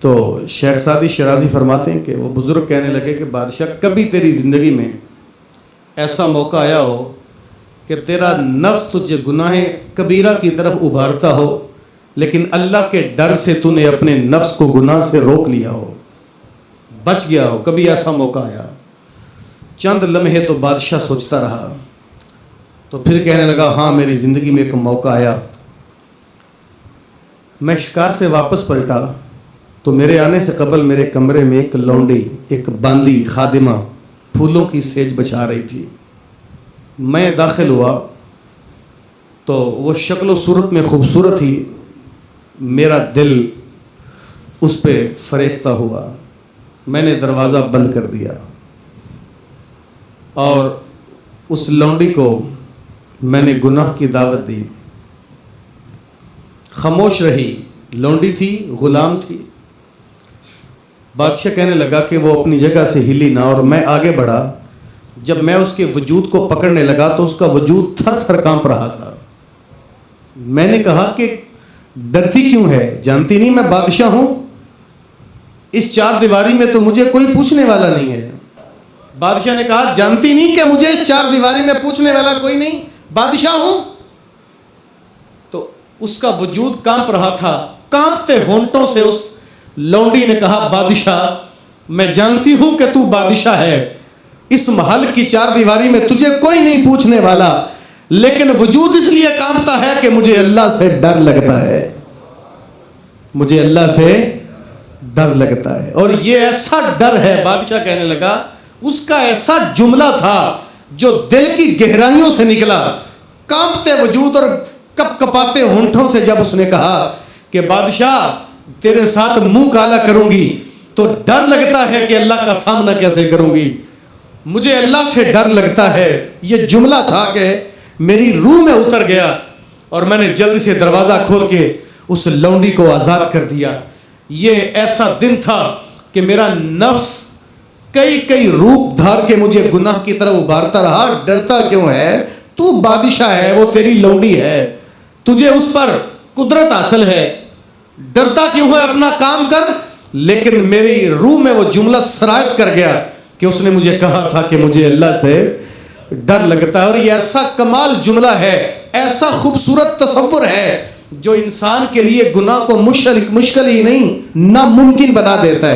تو شیخ سعدی شیرازی فرماتے ہیں کہ وہ بزرگ کہنے لگے کہ بادشاہ کبھی تیری زندگی میں ایسا موقع آیا ہو کہ تیرا نفس تجھے گناہ کبیرہ کی طرف ابھارتا ہو، لیکن اللہ کے ڈر سے تو نے اپنے نفس کو گناہ سے روک لیا ہو، بچ گیا ہو؟ کبھی ایسا موقع آیا؟ چند لمحے تو بادشاہ سوچتا رہا، تو پھر کہنے لگا ہاں میری زندگی میں ایک موقع آیا۔ میں شکار سے واپس پلٹا تو میرے آنے سے قبل میرے کمرے میں ایک لونڈی، ایک باندی خادمہ پھولوں کی سیج بچا رہی تھی۔ میں داخل ہوا تو وہ شکل و صورت میں خوبصورت تھی، میرا دل اس پہ فریفتہ ہوا۔ میں نے دروازہ بند کر دیا اور اس لونڈی کو میں نے گناہ کی دعوت دی۔ خاموش رہی، لونڈی تھی، غلام تھی۔ بادشاہ کہنے لگا کہ وہ اپنی جگہ سے ہلی نہ، اور میں آگے بڑھا۔ جب میں اس کے وجود کو پکڑنے لگا تو اس کا وجود تھر تھر کانپ رہا تھا۔ میں نے کہا کہ ڈرتی کیوں ہے؟ جانتی نہیں میں بادشاہ ہوں؟ اس چار دیواری میں تو مجھے کوئی پوچھنے والا نہیں ہے۔ بادشاہ نے کہا جانتی نہیں کہ مجھے اس چار دیواری میں پوچھنے والا کوئی نہیں، بادشاہ ہوں؟ تو اس کا وجود کانپ رہا تھا۔ کانپتے ہونٹوں سے اس لونڈی نے کہا بادشاہ میں جانتی ہوں کہ تو بادشاہ ہے، اس محل کی چار دیواری میں تجھے کوئی نہیں پوچھنے والا، لیکن وجود اس لیے کانپتا ہے کہ مجھے اللہ سے ڈر لگتا ہے، مجھے اللہ سے ڈر لگتا ہے۔ اور یہ ایسا ڈر ہے، بادشاہ کہنے لگا، اس کا ایسا جملہ تھا جو دل کی گہرائیوں سے نکلا، کانپتے وجود اور کپ کپاتے ہونٹوں سے جب اس نے کہا کہ بادشاہ تیرے ساتھ منہ کالا کروں گی تو ڈر لگتا ہے کہ اللہ کا سامنا کیسے کروں گی، مجھے اللہ سے ڈر لگتا ہے۔ یہ جملہ تھا کہ میری روح میں اتر گیا اور میں نے جلدی سے دروازہ کھول کے اس لونڈی کو آزاد کر دیا۔ یہ ایسا دن تھا کہ میرا نفس کئی روپ دھار کے مجھے گناہ کی طرف ابھارتا رہا۔ ڈرتا کیوں ہے؟ تو بادشاہ ہے، وہ تیری لونڈی ہے، تجھے اس پر قدرت حاصل ہے، ڈرتا کیوں ہے؟ اپنا کام کر۔ لیکن میری روح میں وہ جملہ سرایت کر گیا کہ اس نے مجھے کہا تھا کہ مجھے اللہ سے ڈر لگتا ہے۔ اور یہ ایسا کمال جملہ ہے، ایسا خوبصورت تصور ہے جو انسان کے لیے گناہ کو مشکل ہی نہیں ناممکن بنا دیتا ہے۔